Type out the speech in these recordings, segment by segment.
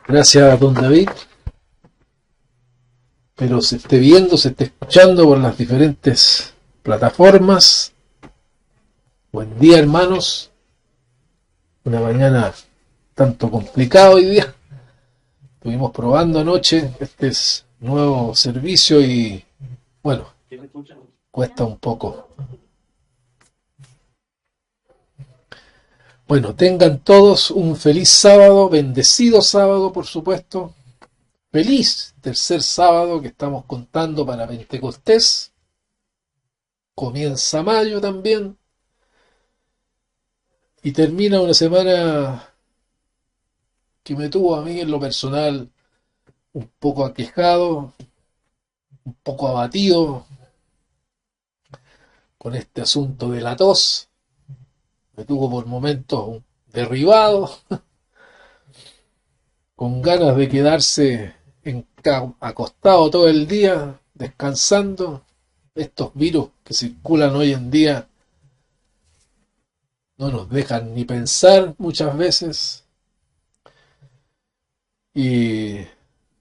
Gracias, don David. Pero se esté viendo, se esté escuchando por las diferentes plataformas. Buen día, hermanos. Una mañana tanto complicada hoy día. Estuvimos probando anoche este nuevo servicio y, bueno, cuesta un poco. Bueno, tengan todos un feliz sábado, bendecido sábado, por supuesto. Feliz tercer sábado que estamos contando para Pentecostés. Comienza mayo también. Y termina una semana que me tuvo a mí en lo personal un poco aquejado, un poco abatido con este asunto de la tos. Me tuvo por momentos derribado, con ganas de quedarse acostado todo el día, descansando. Estos virus que circulan hoy en día no nos dejan ni pensar muchas veces. Y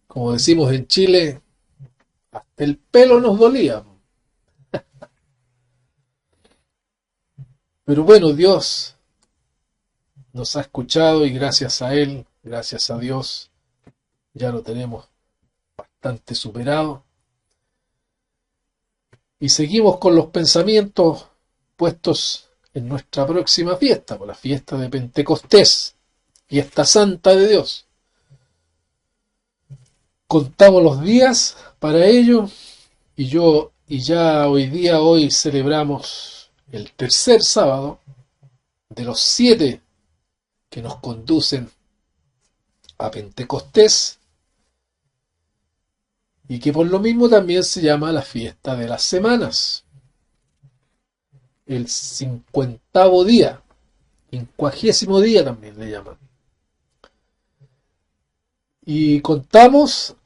como decimos en Chile, hasta el pelo nos dolía. Pero bueno, Dios nos ha escuchado y gracias a Él, gracias a Dios, ya lo tenemos bastante superado. Y seguimos con los pensamientos puestos en nuestra próxima fiesta, por la fiesta de Pentecostés, fiesta santa de Dios. Contamos los días para ello y ya hoy celebramos el tercer sábado de los 7 que nos conducen a Pentecostés y que por lo mismo también se llama la fiesta de las semanas. El 50º día, 50º día también le llaman. Y contamos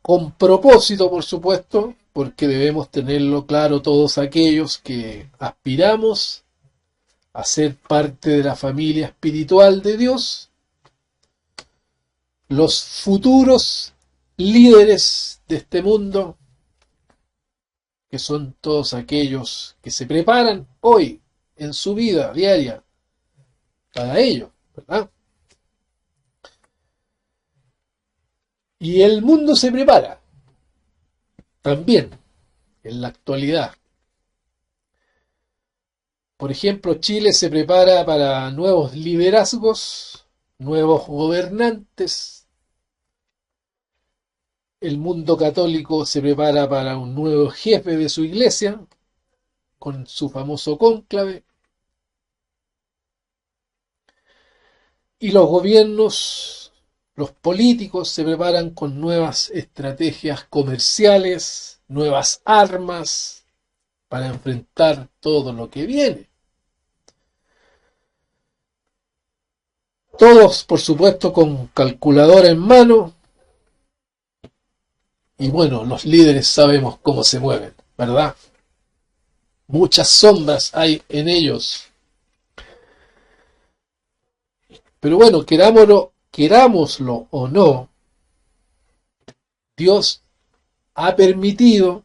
con propósito, por supuesto, porque debemos tenerlo claro todos aquellos que aspiramos a ser parte de la familia espiritual de Dios, los futuros líderes de este mundo, que son todos aquellos que se preparan hoy en su vida diaria para ello, ¿verdad? Y el mundo se prepara también en la actualidad. Por ejemplo, Chile se prepara para nuevos liderazgos, nuevos gobernantes. El mundo católico se prepara para un nuevo jefe de su iglesia, con su famoso cónclave. Y los gobiernos, los políticos se preparan con nuevas estrategias comerciales, nuevas armas para enfrentar todo lo que viene. Todos, por supuesto, con calculadora en mano. Y bueno, los líderes sabemos cómo se mueven, ¿verdad? Muchas sombras hay en ellos. Pero bueno, querámoslo o no, Dios ha permitido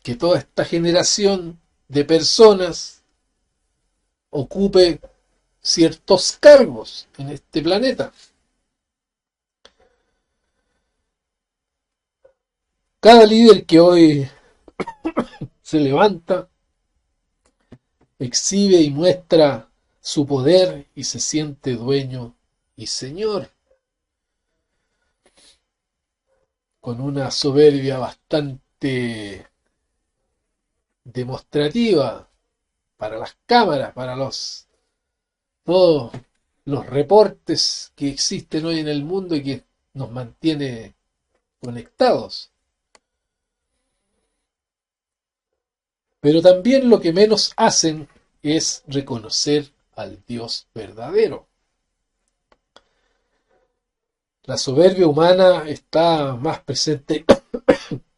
que toda esta generación de personas ocupe ciertos cargos en este planeta. Cada líder que hoy se levanta, exhibe y muestra su poder y se siente dueño y señor, con una soberbia bastante demostrativa para las cámaras, para todos los reportes que existen hoy en el mundo y que nos mantiene conectados. Pero también lo que menos hacen es reconocer al Dios verdadero. La soberbia humana está más presente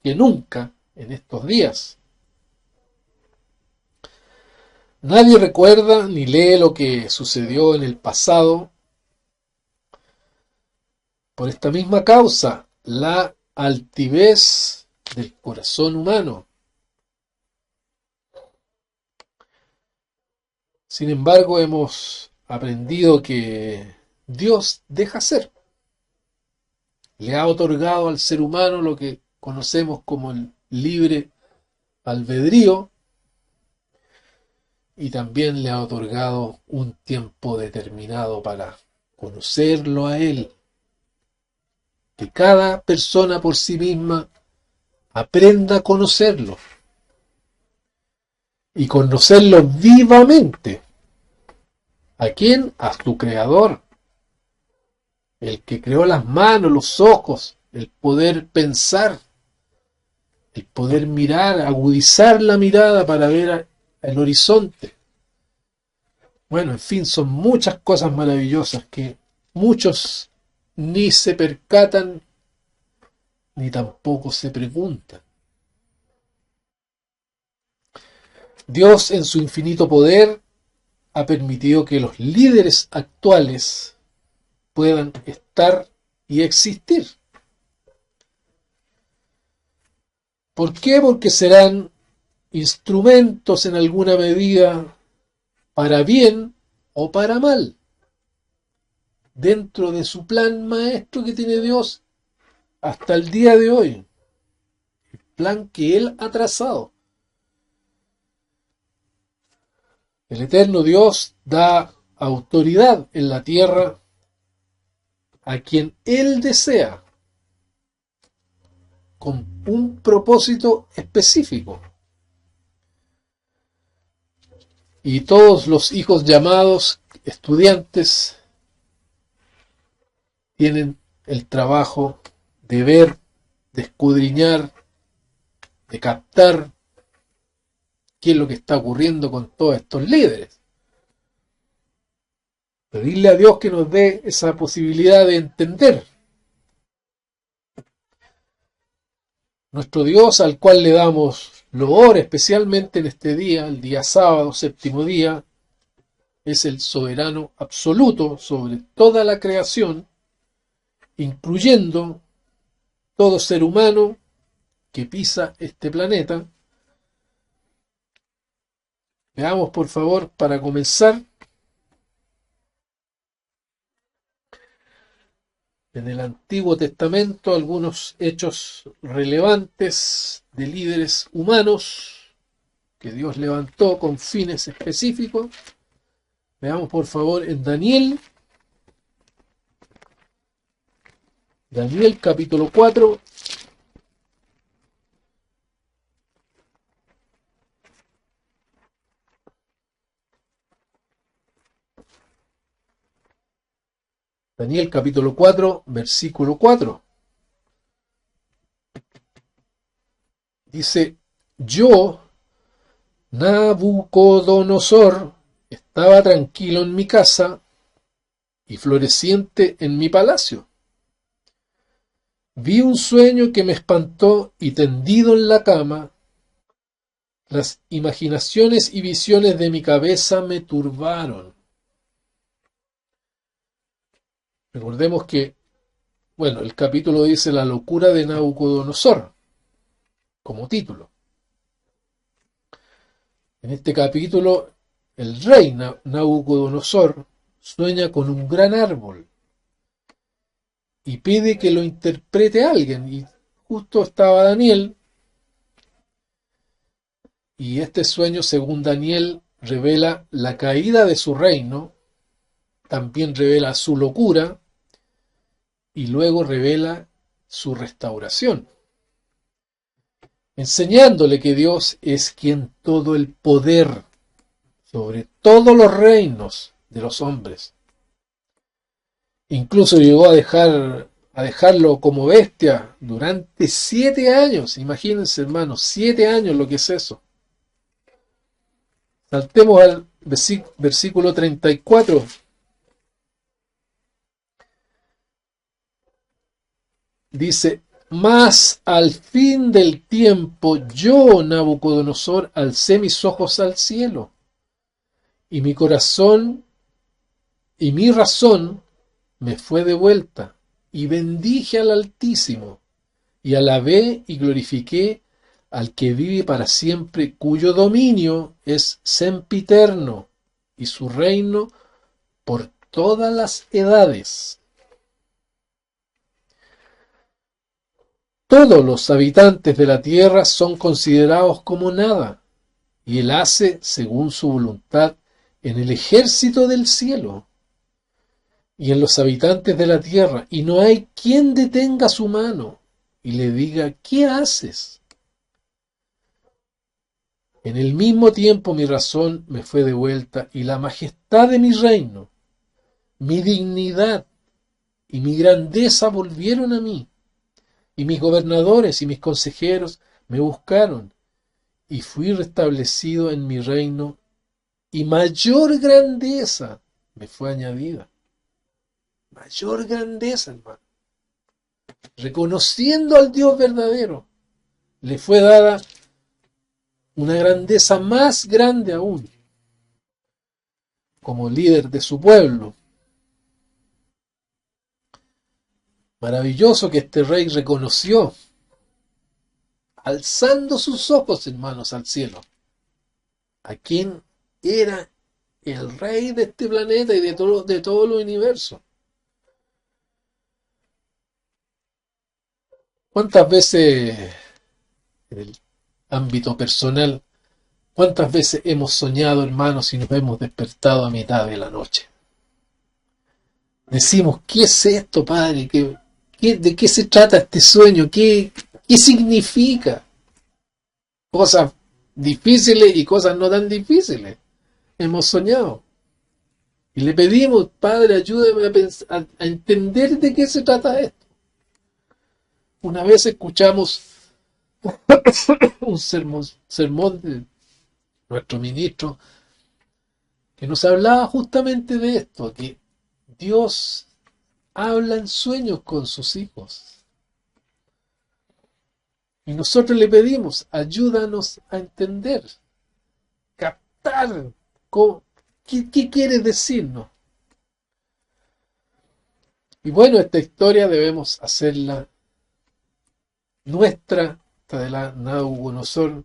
que nunca en estos días. Nadie recuerda ni lee lo que sucedió en el pasado. Por esta misma causa, la altivez del corazón humano. Sin embargo, hemos aprendido que Dios deja ser. Le ha otorgado al ser humano lo que conocemos como el libre albedrío y también le ha otorgado un tiempo determinado para conocerlo a Él. Que cada persona por sí misma aprenda a conocerlo y conocerlo vivamente. ¿A quién? A su Creador, el que creó las manos, los ojos, el poder pensar, el poder mirar, agudizar la mirada para ver el horizonte. Bueno, en fin, son muchas cosas maravillosas que muchos ni se percatan ni tampoco se preguntan. Dios en su infinito poder ha permitido que los líderes actuales puedan estar y existir. ¿Por qué? Porque serán instrumentos en alguna medida para bien o para mal, dentro de su plan maestro que tiene Dios hasta el día de hoy, el plan que Él ha trazado. El eterno Dios da autoridad en la tierra a quien Él desea, con un propósito específico. Y todos los hijos llamados estudiantes tienen el trabajo de ver, de escudriñar, de captar qué es lo que está ocurriendo con todos estos líderes. Pedirle a Dios que nos dé esa posibilidad de entender. Nuestro Dios, al cual le damos loor especialmente en este día, el día sábado, séptimo día, es el soberano absoluto sobre toda la creación, incluyendo todo ser humano que pisa este planeta. Veamos, por favor, para comenzar, en el Antiguo Testamento algunos hechos relevantes de líderes humanos que Dios levantó con fines específicos. Veamos, por favor, en Daniel capítulo 4. Daniel capítulo 4, versículo 4. Dice, yo, Nabucodonosor, estaba tranquilo en mi casa y floreciente en mi palacio. Vi un sueño que me espantó y tendido en la cama, las imaginaciones y visiones de mi cabeza me turbaron. Recordemos que, bueno, el capítulo dice la locura de Nabucodonosor, como título. En este capítulo, el rey Nabucodonosor sueña con un gran árbol y pide que lo interprete alguien. Y justo estaba Daniel, y este sueño, según Daniel, revela la caída de su reino, también revela su locura, y luego revela su restauración, enseñándole que Dios es quien todo el poder sobre todos los reinos de los hombres. Incluso llegó a dejarlo como bestia durante 7 años. Imagínense, hermanos, 7 años lo que es eso. Saltemos al versículo 34. Dice: mas al fin del tiempo yo, Nabucodonosor, alcé mis ojos al cielo, y mi corazón y mi razón me fue de vuelta, y bendije al Altísimo, y alabé y glorifiqué al que vive para siempre, cuyo dominio es sempiterno, y su reino por todas las edades. Todos los habitantes de la tierra son considerados como nada, y él hace según su voluntad en el ejército del cielo y en los habitantes de la tierra, y no hay quien detenga su mano y le diga: ¿qué haces? En el mismo tiempo mi razón me fue devuelta, y la majestad de mi reino, mi dignidad y mi grandeza volvieron a mí, y mis gobernadores y mis consejeros me buscaron, y fui restablecido en mi reino, y mayor grandeza me fue añadida. Mayor grandeza, hermano. Reconociendo al Dios verdadero, le fue dada una grandeza más grande aún, como líder de su pueblo. Maravilloso que este rey reconoció, alzando sus ojos, hermanos, al cielo, a quien era el rey de este planeta y de todo el universo. ¿Cuántas veces en el ámbito personal, cuántas veces hemos soñado, hermanos, y nos hemos despertado a mitad de la noche? Decimos: ¿qué es esto, Padre? ¿De qué se trata este sueño? ¿Qué significa? Cosas difíciles y cosas no tan difíciles. Hemos soñado. Y le pedimos: Padre, ayúdame a entender de qué se trata esto. Una vez escuchamos un sermón de nuestro ministro que nos hablaba justamente de esto, que Dios habla en sueños con sus hijos. Y nosotros le pedimos: ayúdanos a entender, captar, qué quiere decirnos. Y bueno, esta historia debemos hacerla nuestra, esta de la Nabucodonosor,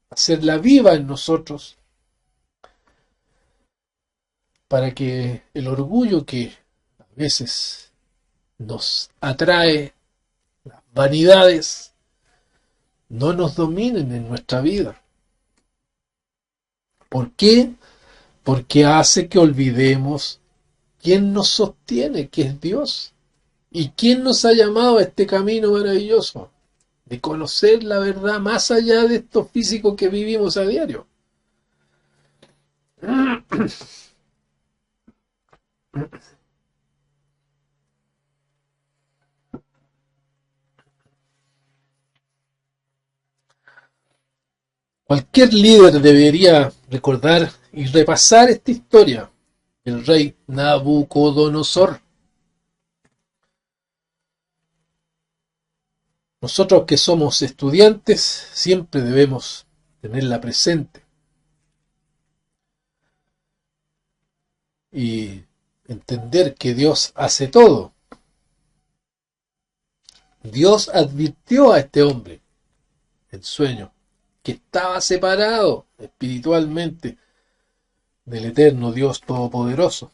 hacerla viva en nosotros, para que el orgullo que a veces nos atrae, las vanidades, no nos dominen en nuestra vida. ¿Por qué? Porque hace que olvidemos quién nos sostiene, que es Dios, y quién nos ha llamado a este camino maravilloso de conocer la verdad más allá de esto físico que vivimos a diario. Cualquier líder debería recordar y repasar esta historia del rey Nabucodonosor. Nosotros que somos estudiantes siempre debemos tenerla presente y entender que Dios hace todo. Dios advirtió a este hombre en sueño que estaba separado espiritualmente del eterno Dios todopoderoso.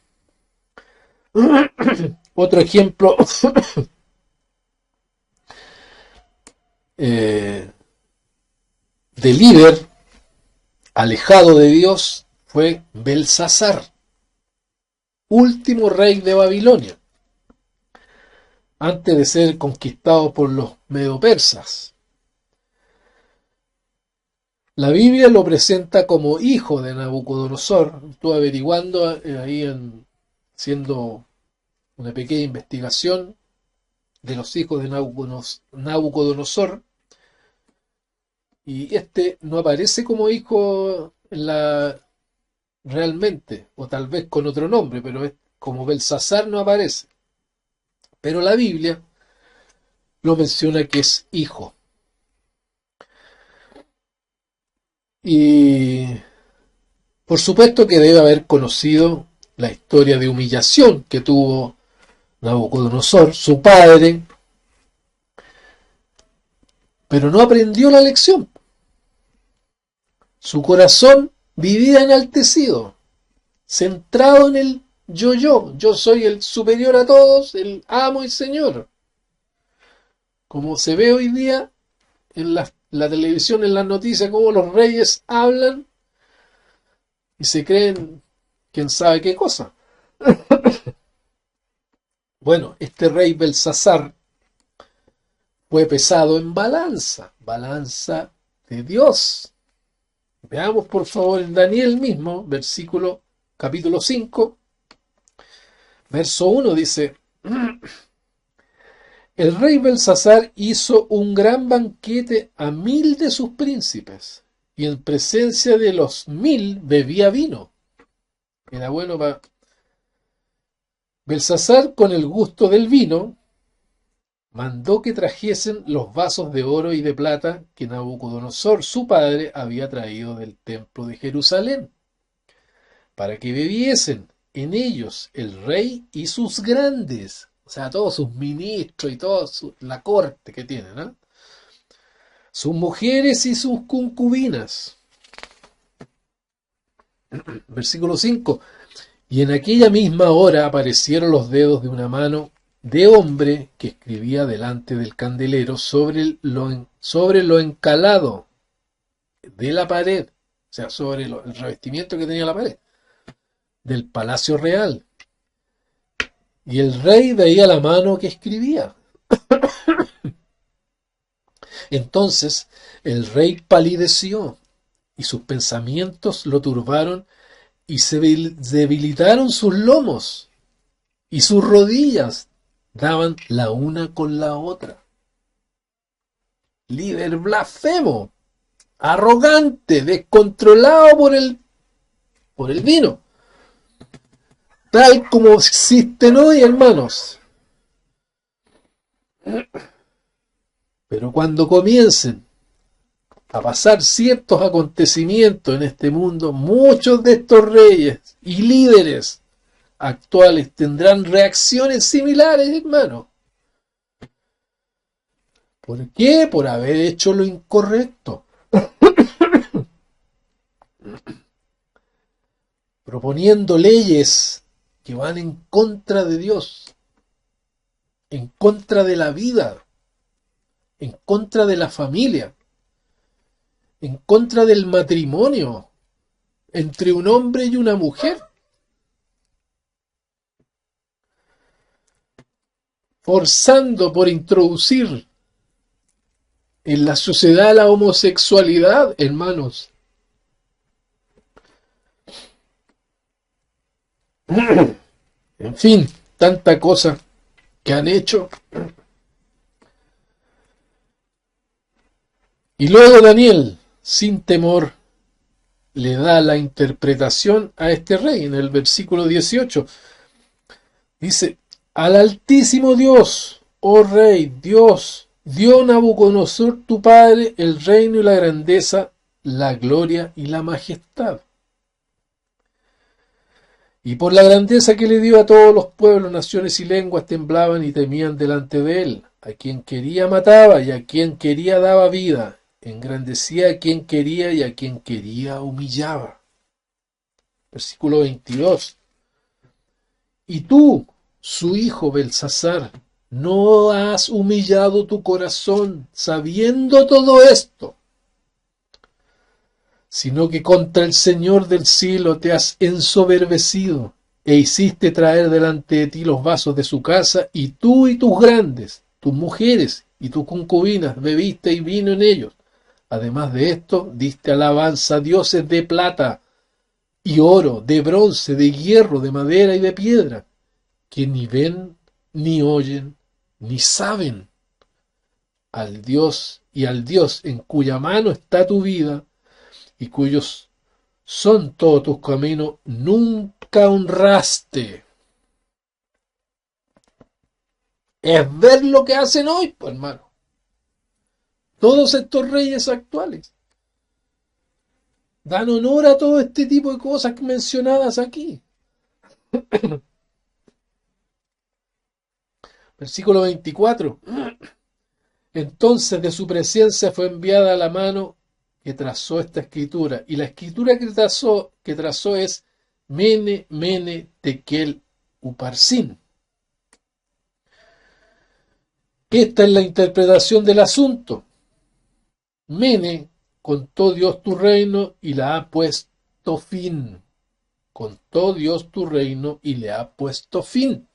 Otro ejemplo de líder alejado de Dios fue Belsasar, último rey de Babilonia, antes de ser conquistado por los medo-persas. La Biblia lo presenta como hijo de Nabucodonosor. Estuve averiguando haciendo una pequeña investigación de los hijos de Nabucodonosor, y este no aparece como hijo realmente, o tal vez con otro nombre, pero es como Belsasar no aparece. Pero la Biblia lo menciona que es hijo. Y por supuesto que debe haber conocido la historia de humillación que tuvo Nabucodonosor, su padre, pero no aprendió la lección. Su corazón vivía enaltecido, centrado en el yo soy el superior a todos, el amo y señor. Como se ve hoy día en la televisión, en las noticias, cómo los reyes hablan y se creen quién sabe qué cosa. Bueno, este rey Belsasar fue pesado en balanza, balanza de Dios. Veamos por favor en Daniel mismo, versículo capítulo 5, verso 1 dice: el rey Belsasar hizo un gran banquete a 1000 de sus príncipes, y en presencia de los 1000 bebía vino. Era bueno para Belsasar, con el gusto del vino, mandó que trajesen los vasos de oro y de plata que Nabucodonosor, su padre, había traído del templo de Jerusalén, para que bebiesen en ellos el rey y sus grandes, o sea, todos sus ministros y toda la corte que tienen, ¿eh? Sus mujeres y sus concubinas. Versículo 5. Y en aquella misma hora aparecieron los dedos de una mano de hombre que escribía delante del candelero sobre lo encalado de la pared, o sea, sobre el revestimiento que tenía la pared, del palacio real. Y el rey veía la mano que escribía. Entonces el rey palideció y sus pensamientos lo turbaron y se debilitaron sus lomos y sus rodillas daban la una con la otra. Líder blasfemo, arrogante, descontrolado por el vino, tal como existen hoy, hermanos. Pero cuando comiencen a pasar ciertos acontecimientos en este mundo, muchos de estos reyes y líderes actuales tendrán reacciones similares, hermano. ¿Por qué? Por haber hecho lo incorrecto. Proponiendo leyes que van en contra de Dios, en contra de la vida, en contra de la familia, en contra del matrimonio entre un hombre y una mujer, forzando por introducir en la sociedad la homosexualidad, hermanos. En fin, tanta cosa que han hecho. Y luego Daniel, sin temor, le da la interpretación a este rey en el versículo 18. Dice: al Altísimo Dios, oh Rey, Dios, dio Nabucodonosor tu padre el reino y la grandeza, la gloria y la majestad. Y por la grandeza que le dio a todos los pueblos, naciones y lenguas temblaban y temían delante de él. A quien quería mataba y a quien quería daba vida. Engrandecía a quien quería y a quien quería humillaba. Versículo 22. Y tú, su hijo Belsasar, ¿no has humillado tu corazón sabiendo todo esto? Sino que contra el Señor del cielo te has ensoberbecido e hiciste traer delante de ti los vasos de su casa, y tú y tus grandes, tus mujeres y tus concubinas bebiste y vino en ellos. Además de esto, diste alabanza a dioses de plata y oro, de bronce, de hierro, de madera y de piedra, que ni ven, ni oyen, ni saben. Al Dios en cuya mano está tu vida, y cuyos son todos tus caminos, nunca honraste. Es ver lo que hacen hoy, pues hermano. Todos estos reyes actuales dan honor a todo este tipo de cosas mencionadas aquí. Versículo 24. Entonces de su presencia fue enviada la mano que trazó esta escritura. Y la escritura que trazó es Mene, Mene, Tekel, Uparsin. Esta es la interpretación del asunto. Mene, contó Dios tu reino y la ha puesto fin. Contó Dios tu reino y le ha puesto fin.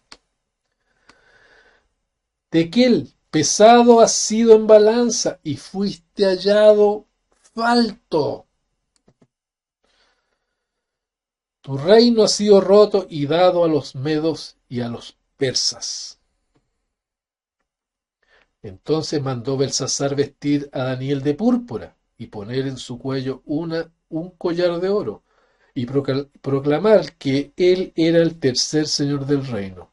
Tekel, pesado has sido en balanza y fuiste hallado falto. Tu reino ha sido roto y dado a los medos y a los persas. Entonces mandó Belsasar vestir a Daniel de púrpura y poner en su cuello un collar de oro y proclamar que él era el tercer señor del reino.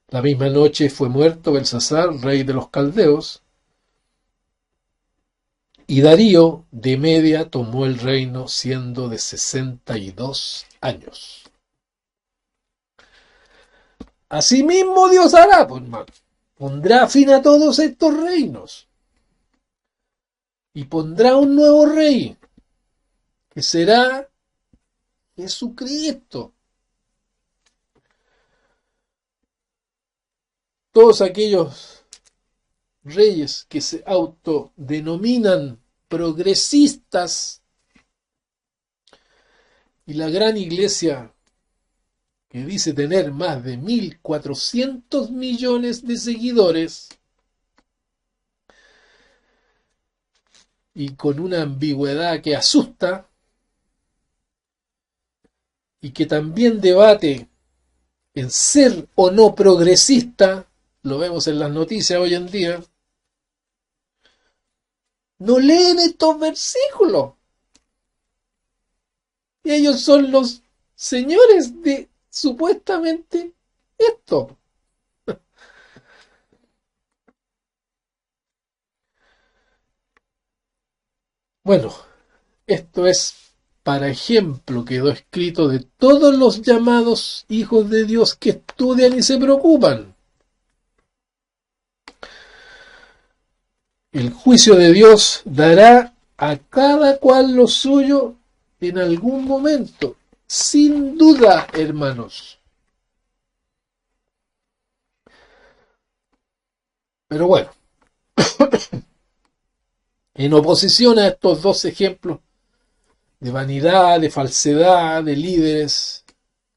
La misma noche fue muerto Belsasar, rey de los caldeos, y Darío de Media tomó el reino siendo de 62 años. Asimismo Dios hará, pues, hermano. Pondrá fin a todos estos reinos y pondrá un nuevo rey que será Jesucristo. Todos aquellos reyes que se autodenominan progresistas y la gran iglesia que dice tener más de 1.400 millones de seguidores y con una ambigüedad que asusta y que también debate en ser o no progresista, lo vemos en las noticias hoy en día, no leen estos versículos. Y ellos son los señores de supuestamente esto. Bueno, esto es, para ejemplo, quedó escrito de todos los llamados hijos de Dios que estudian y se preocupan. El juicio de Dios dará a cada cual lo suyo en algún momento, sin duda, hermanos. Pero bueno, en oposición a estos dos ejemplos de vanidad, de falsedad, de líderes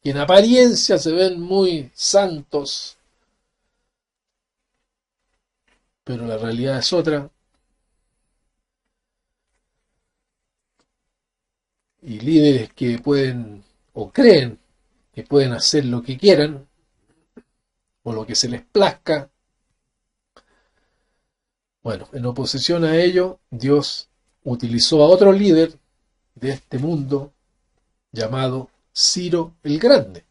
que en apariencia se ven muy santos, pero la realidad es otra, y líderes que pueden o creen que pueden hacer lo que quieran o lo que se les plazca. Bueno, en oposición a ello, Dios utilizó a otro líder de este mundo llamado Ciro el Grande.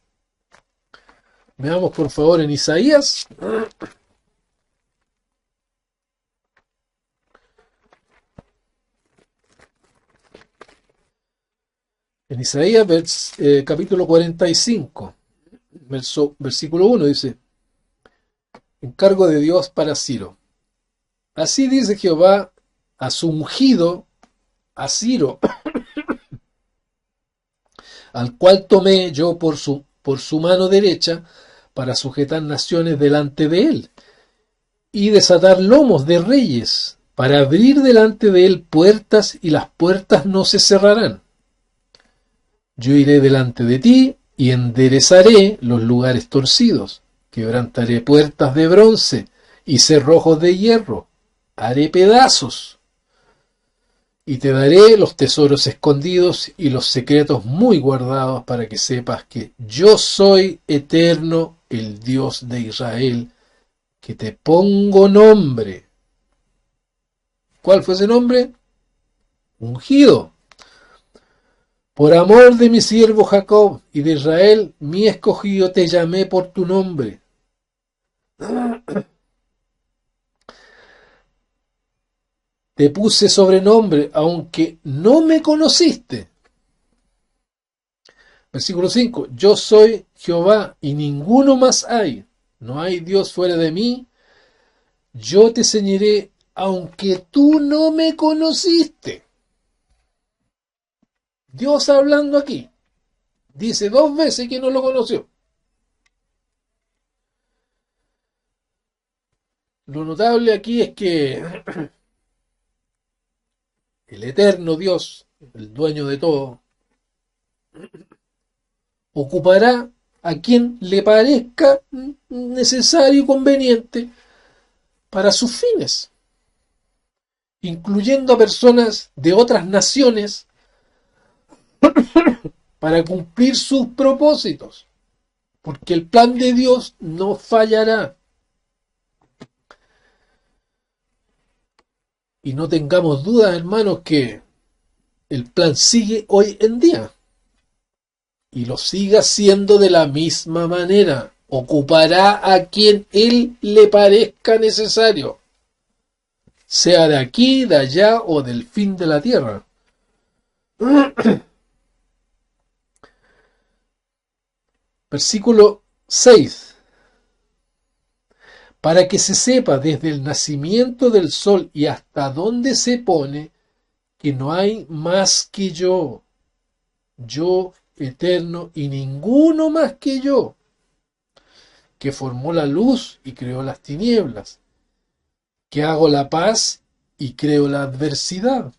Veamos por favor en Isaías. En Isaías capítulo 45, versículo 1 dice: encargo de Dios para Ciro. Así dice Jehová a su ungido, a Ciro, al cual tomé yo por su mano derecha para sujetar naciones delante de él y desatar lomos de reyes, para abrir delante de él puertas y las puertas no se cerrarán. Yo iré delante de ti y enderezaré los lugares torcidos, quebrantaré puertas de bronce y cerrojos de hierro, haré pedazos y te daré los tesoros escondidos y los secretos muy guardados para que sepas que yo soy eterno, el Dios de Israel, que te pongo nombre. ¿Cuál fue ese nombre? Ungido. Por amor de mi siervo Jacob y de Israel, mi escogido, te llamé por tu nombre. Te puse sobrenombre, aunque no me conociste. Versículo 5. Yo soy Jehová y ninguno más hay. No hay Dios fuera de mí. Yo te ceñiré, aunque tú no me conociste. Dios hablando aquí. Dice 2 veces que no lo conoció. Lo notable aquí es que el eterno Dios, el dueño de todo, ocupará a quien le parezca necesario y conveniente para sus fines, incluyendo a personas de otras naciones para cumplir sus propósitos, porque el plan de Dios no fallará. Y no tengamos dudas, hermanos, que el plan sigue hoy en día y lo siga siendo de la misma manera. Ocupará a quien él le parezca necesario, sea de aquí, de allá o del fin de la tierra. Versículo 6. Para que se sepa desde el nacimiento del sol y hasta dónde se pone, que no hay más que yo eterno y ninguno más que yo, que formó la luz y creó las tinieblas, que hago la paz y creo la adversidad.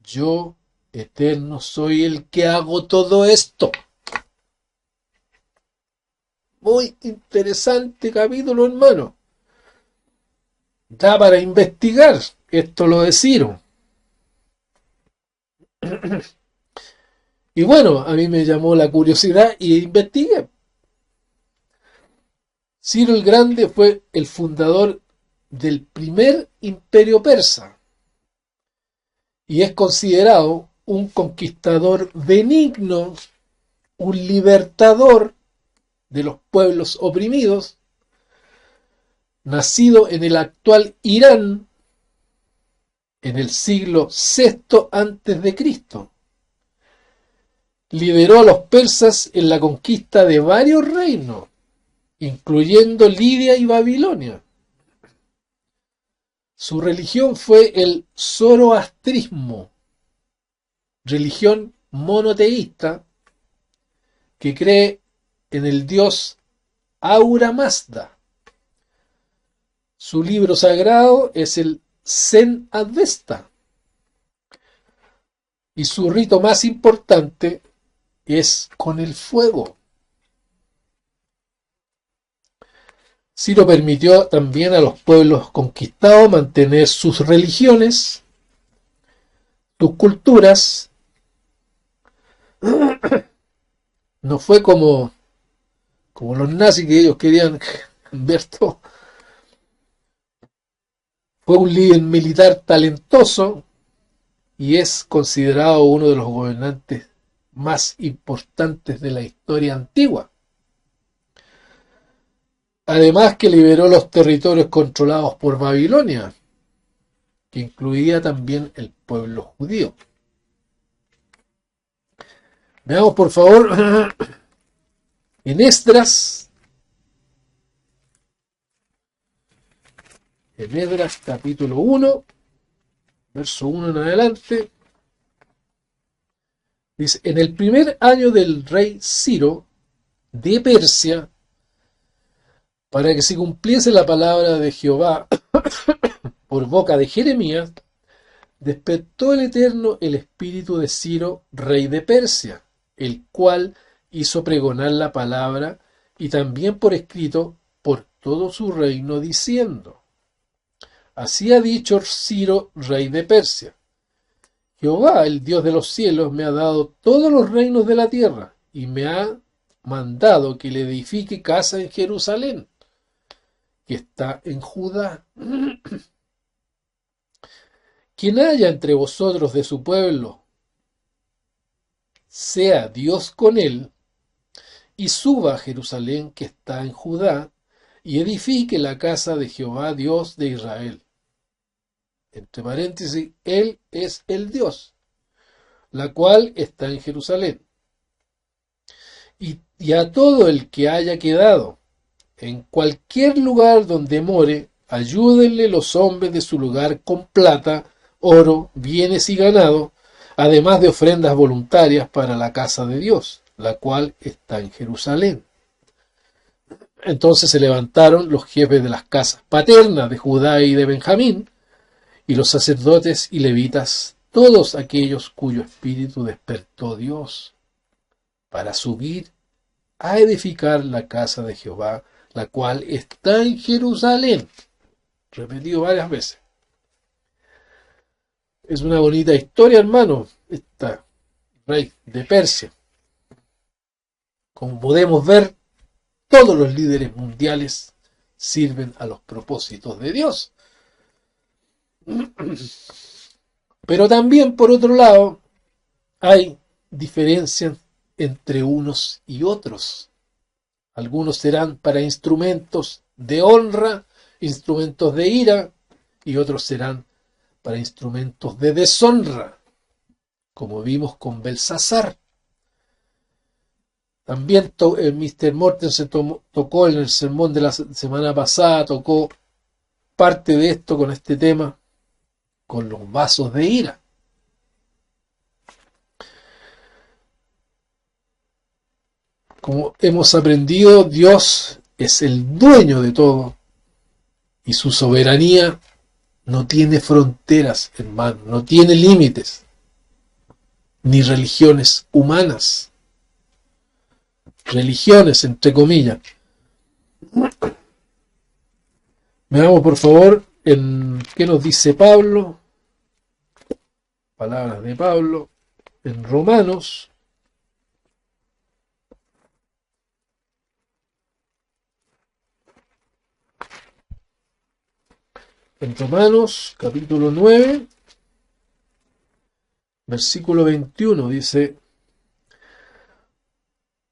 Yo, eterno, soy el que hago todo esto. Muy interesante capítulo, hermano. Da para investigar. Esto lo de Ciro. Y bueno, a mí me llamó la curiosidad y investigué. Ciro el Grande fue el fundador del primer imperio persa y es considerado un conquistador benigno, un libertador de los pueblos oprimidos, nacido en el actual Irán en el siglo VI a.C. Lideró a los persas en la conquista de varios reinos, incluyendo Lidia y Babilonia. Su religión fue el zoroastrismo, religión monoteísta que cree en el dios Ahura Mazda. Su libro sagrado es el Zen Avesta y su rito más importante es con el fuego. Ciro permitió también a los pueblos conquistados mantener sus religiones, sus culturas. No fue como los nazis, que ellos querían ver todo. Fue un líder militar talentoso y es considerado uno de los gobernantes más importantes de la historia antigua. Además que liberó los territorios controlados por Babilonia, que incluía también el pueblo judío. Veamos por favor en Esdras capítulo 1, verso 1 en adelante. Dice: en el primer año del rey Ciro de Persia, para que se cumpliese la palabra de Jehová por boca de Jeremías, despertó el Eterno el espíritu de Ciro, rey de Persia, el cual hizo pregonar la palabra y también por escrito por todo su reino, diciendo: así ha dicho Ciro, rey de Persia: Jehová, el Dios de los cielos, me ha dado todos los reinos de la tierra y me ha mandado que le edifique casa en Jerusalén, que está en Judá. Quien haya entre vosotros de su pueblo sea Dios con él, y suba a Jerusalén que está en Judá, y edifique la casa de Jehová Dios de Israel. Entre paréntesis, él es el Dios, la cual está en Jerusalén. Y a todo el que haya quedado en cualquier lugar donde more, ayúdenle los hombres de su lugar con plata, oro, bienes y ganado, además de ofrendas voluntarias para la casa de Dios, la cual está en Jerusalén. Entonces se levantaron los jefes de las casas paternas de Judá y de Benjamín, y los sacerdotes y levitas, todos aquellos cuyo espíritu despertó Dios, para subir a edificar la casa de Jehová, la cual está en Jerusalén. Repetido varias veces. Es una bonita historia, hermano, esta rey de Persia. Como podemos ver, todos los líderes mundiales sirven a los propósitos de Dios. Pero también, por otro lado, hay diferencias entre unos y otros. Algunos serán para instrumentos de honra, instrumentos de ira, y otros serán para instrumentos de deshonra, como vimos con Belsasar. También Mr. Mortensen tocó en el sermón de la semana pasada, tocó parte de esto con este tema, con los vasos de ira. Como hemos aprendido, Dios es el dueño de todo y su soberanía no tiene fronteras, hermano, no tiene límites, ni religiones humanas. Religiones, entre comillas. Veamos, por favor, en qué nos dice Pablo. Palabras de Pablo en Romanos. En Romanos, capítulo 9, versículo 21, dice: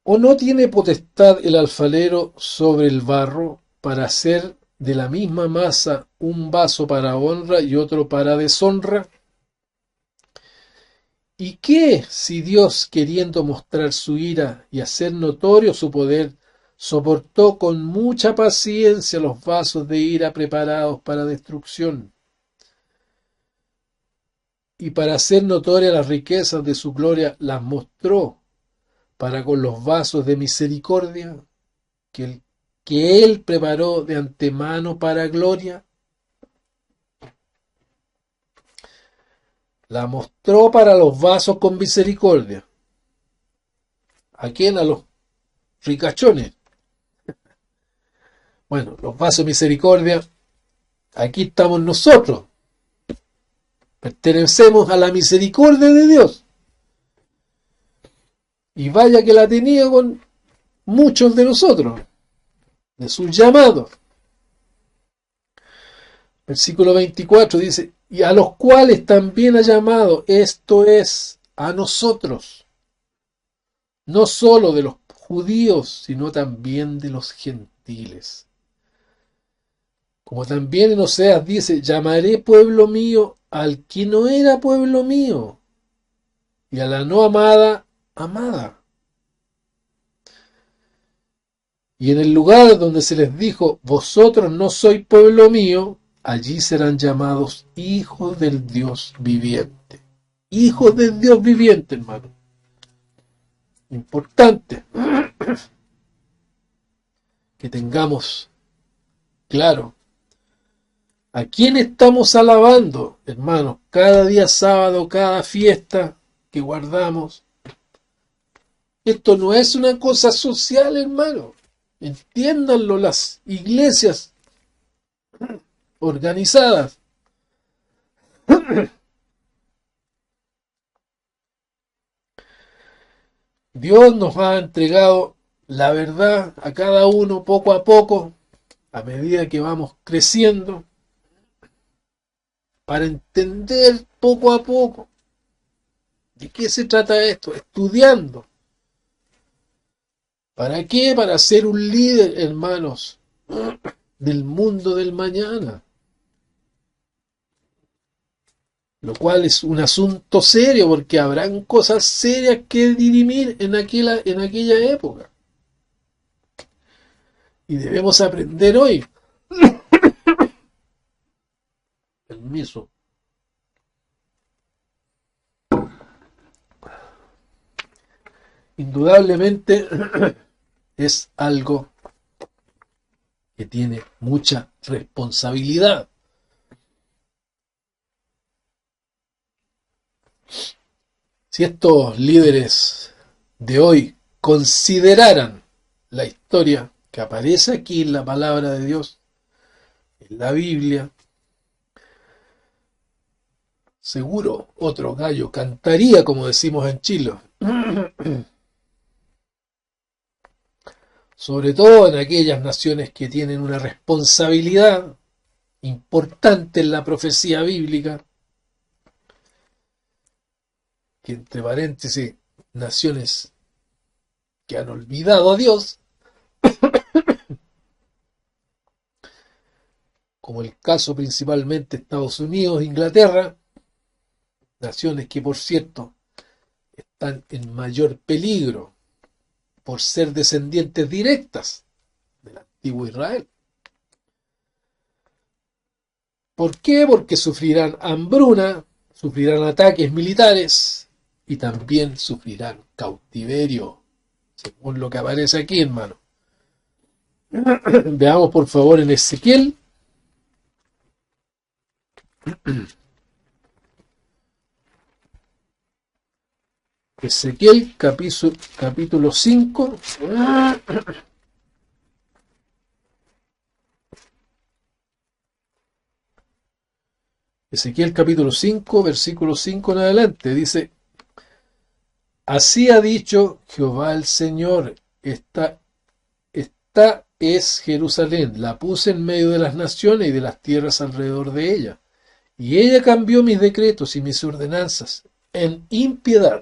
¿O no tiene potestad el alfarero sobre el barro para hacer de la misma masa un vaso para honra y otro para deshonra? ¿Y qué si Dios, queriendo mostrar su ira y hacer notorio su poder, soportó con mucha paciencia los vasos de ira preparados para destrucción? Y para hacer notorias las riquezas de su gloria, las mostró para con los vasos de misericordia que él preparó de antemano para gloria. La mostró para los vasos con misericordia. ¿A quién? A los ricachones. Bueno, los vasos de misericordia, aquí estamos nosotros. Pertenecemos a la misericordia de Dios. Y vaya que la tenía con muchos de nosotros, de sus llamados. Versículo 24 dice: y a los cuales también ha llamado, esto es, a nosotros, no solo de los judíos, sino también de los gentiles. Como también en Oseas dice: llamaré pueblo mío al que no era pueblo mío, y a la no amada, amada. Y en el lugar donde se les dijo: vosotros no sois pueblo mío, allí serán llamados hijos del Dios viviente. Hijos del Dios viviente, hermano. Importante que tengamos claro a quién estamos alabando, hermanos, cada día sábado, cada fiesta que guardamos. Esto no es una cosa social, hermano. Entiéndanlo las iglesias organizadas. Dios nos ha entregado la verdad a cada uno poco a poco, a medida que vamos creciendo, para entender poco a poco. ¿De qué se trata esto? Estudiando. ¿Para qué? Para ser un líder, hermanos, del mundo del mañana. Lo cual es un asunto serio, porque habrán cosas serias que dirimir en aquella época. Y debemos aprender hoy. Permiso. Indudablemente es algo que tiene mucha responsabilidad. Si estos líderes de hoy consideraran la historia que aparece aquí en la palabra de Dios, en la Biblia, seguro otro gallo cantaría, como decimos en Chile. Sobre todo en aquellas naciones que tienen una responsabilidad importante en la profecía bíblica, que entre paréntesis, naciones que han olvidado a Dios, como el caso principalmente Estados Unidos e Inglaterra, naciones que por cierto están en mayor peligro por ser descendientes directas del antiguo Israel. ¿Por qué? Porque sufrirán hambruna, sufrirán ataques militares y también sufrirán cautiverio, según lo que aparece aquí, hermano. Veamos por favor en Ezequiel. Ezequiel capítulo 5. Ezequiel capítulo 5, versículo 5 en adelante, dice: así ha dicho Jehová el Señor, esta es Jerusalén, la puse en medio de las naciones y de las tierras alrededor de ella, y ella cambió mis decretos y mis ordenanzas en impiedad,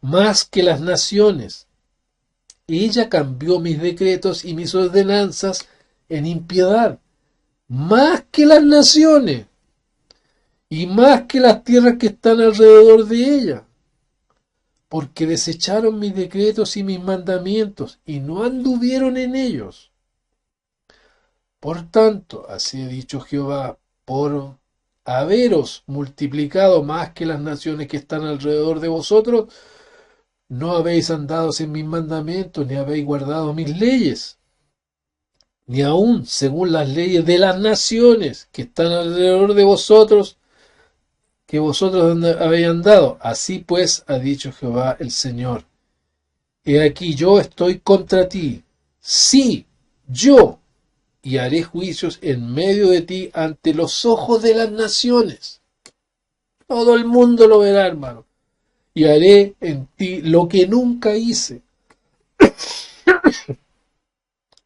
más que las naciones. Ella cambió mis decretos y mis ordenanzas en impiedad, más que las naciones, y más que las tierras que están alrededor de ella, porque desecharon mis decretos y mis mandamientos, y no anduvieron en ellos. Por tanto, así ha dicho Jehová, por haberos multiplicado más que las naciones que están alrededor de vosotros, no habéis andado en mis mandamientos, ni habéis guardado mis leyes, ni aun según las leyes de las naciones que están alrededor de vosotros, que vosotros habéis andado. Así pues ha dicho Jehová el Señor: he aquí yo estoy contra ti, sí, yo, y haré juicios en medio de ti ante los ojos de las naciones. Todo el mundo lo verá, hermano. Y haré en ti lo que nunca hice,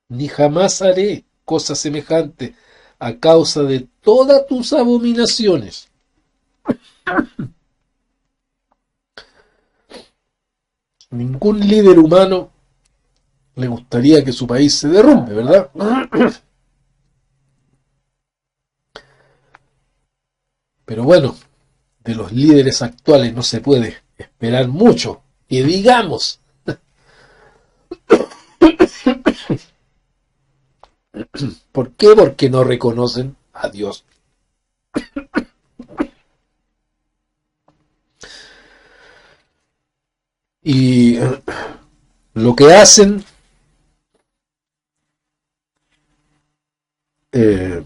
ni jamás haré cosa semejante a causa de todas tus abominaciones. Ningún líder humano le gustaría que su país se derrumbe, ¿verdad? Pero bueno, de los líderes actuales no se puede esperar mucho, que digamos. ¿Por qué? Porque no reconocen a Dios. Y lo que hacen eh,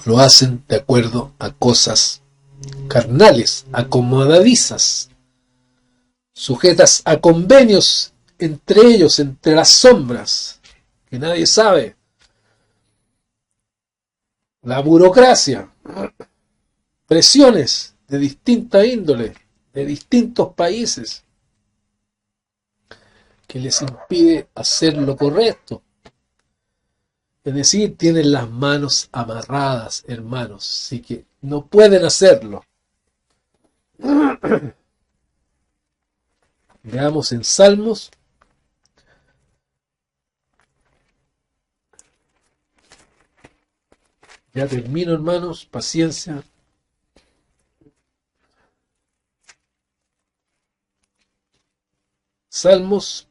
lo hacen de acuerdo a cosas carnales, acomodadizas, sujetas a convenios entre ellos, entre las sombras, que nadie sabe. La burocracia, presiones de distinta índole, de distintos países, que les impide hacer lo correcto. Es decir, tienen las manos amarradas, hermanos, así que no pueden hacerlo. Veamos en Salmos. Ya termino, hermanos, paciencia. Salmos,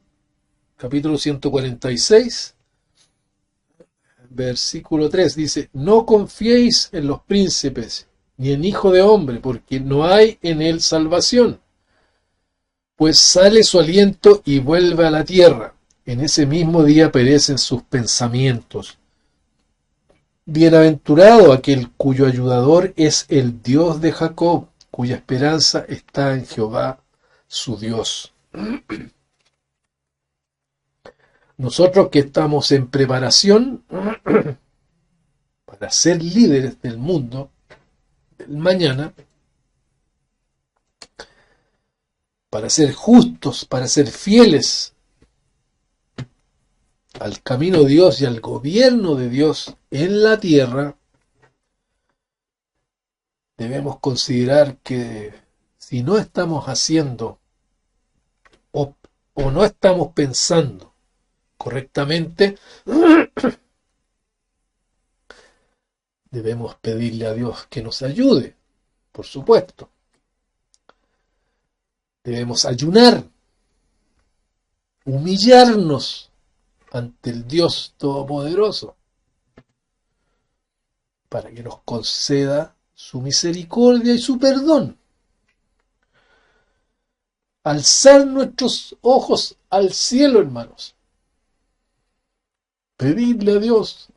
capítulo 146, versículo 3, dice: no confiéis en los príncipes, ni en hijo de hombre, porque no hay en él salvación. Pues sale su aliento y vuelve a la tierra. En ese mismo día perecen sus pensamientos. Bienaventurado aquel cuyo ayudador es el Dios de Jacob, cuya esperanza está en Jehová, su Dios. Nosotros que estamos en preparación para ser líderes del mundo, del mañana, para ser justos, para ser fieles al camino de Dios y al gobierno de Dios en la tierra, debemos considerar que si no estamos haciendo o no estamos pensando correctamente, debemos pedirle a Dios que nos ayude, por supuesto. Debemos ayunar, humillarnos ante el Dios Todopoderoso para que nos conceda su misericordia y su perdón. Alzar nuestros ojos al cielo, hermanos. Pedirle a Dios,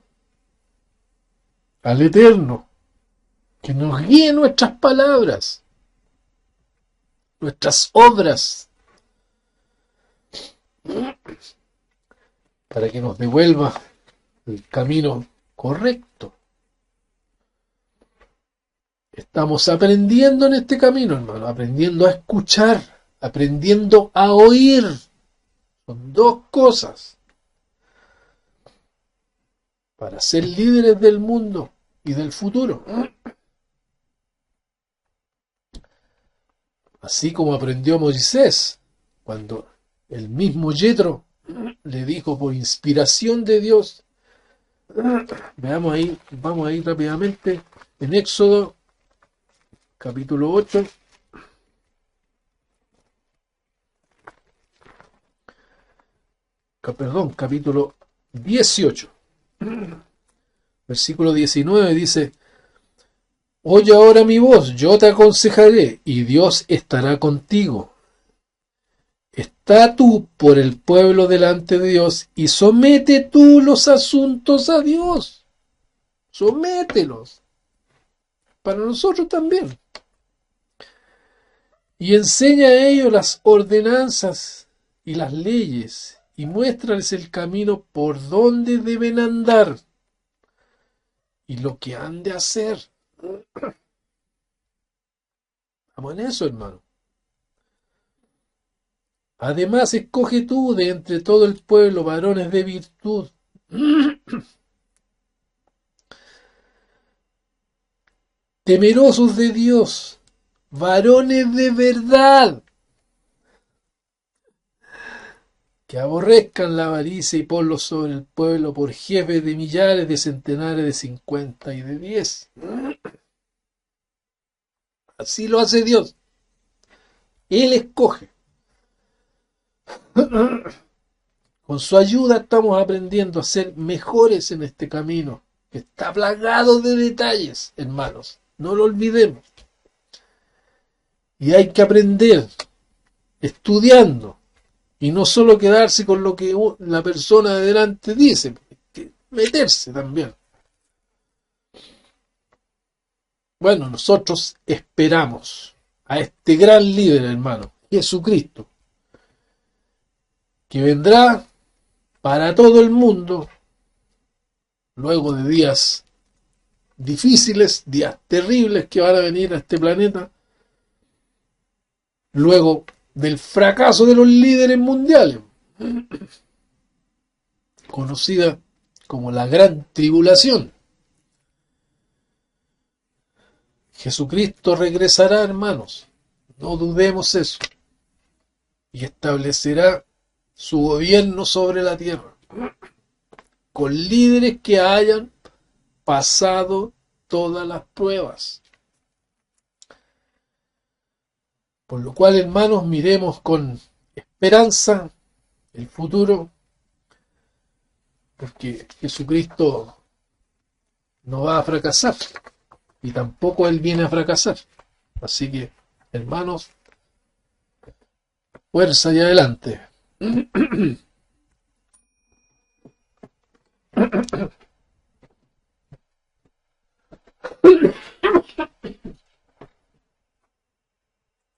al Eterno, que nos guíe nuestras palabras, nuestras obras, para que nos devuelva el camino correcto. Estamos aprendiendo en este camino, hermano, aprendiendo a escuchar, aprendiendo a oír. Son dos cosas. Para ser líderes del mundo y del futuro. Así como aprendió Moisés, cuando el mismo Yetro le dijo por inspiración de Dios. Veamos ahí, vamos a ir rápidamente en Éxodo, capítulo 8. Capítulo 18. Versículo 19 dice: oye ahora mi voz, yo te aconsejaré, y Dios estará contigo. Está tú por el pueblo delante de Dios, y somete tú los asuntos a Dios. Somételos. Para nosotros también. Y enseña a ellos las ordenanzas y las leyes, y muéstrales el camino por donde deben andar, y lo que han de hacer. Vamos en eso, hermano. Además, escoge tú de entre todo el pueblo varones de virtud, temerosos de Dios, varones de verdad, que aborrezcan la avaricia, y ponlos sobre el pueblo por jefes de millares, de centenares, de 50 y de 10. Así lo hace Dios. Él escoge. Con su ayuda estamos aprendiendo a ser mejores en este camino, que está plagado de detalles, hermanos. No lo olvidemos. Y hay que aprender estudiando, y no solo quedarse con lo que la persona de delante dice, hay que meterse también. Bueno, nosotros esperamos a este gran líder, hermano, Jesucristo, que vendrá para todo el mundo luego de días difíciles, días terribles que van a venir a este planeta, luego del fracaso de los líderes mundiales, conocida como la gran tribulación. Jesucristo regresará, hermanos, no dudemos eso, y establecerá su gobierno sobre la tierra, con líderes que hayan pasado todas las pruebas. Por lo cual, hermanos, miremos con esperanza el futuro, porque Jesucristo no va a fracasar y tampoco Él viene a fracasar. Así que, hermanos, fuerza y adelante.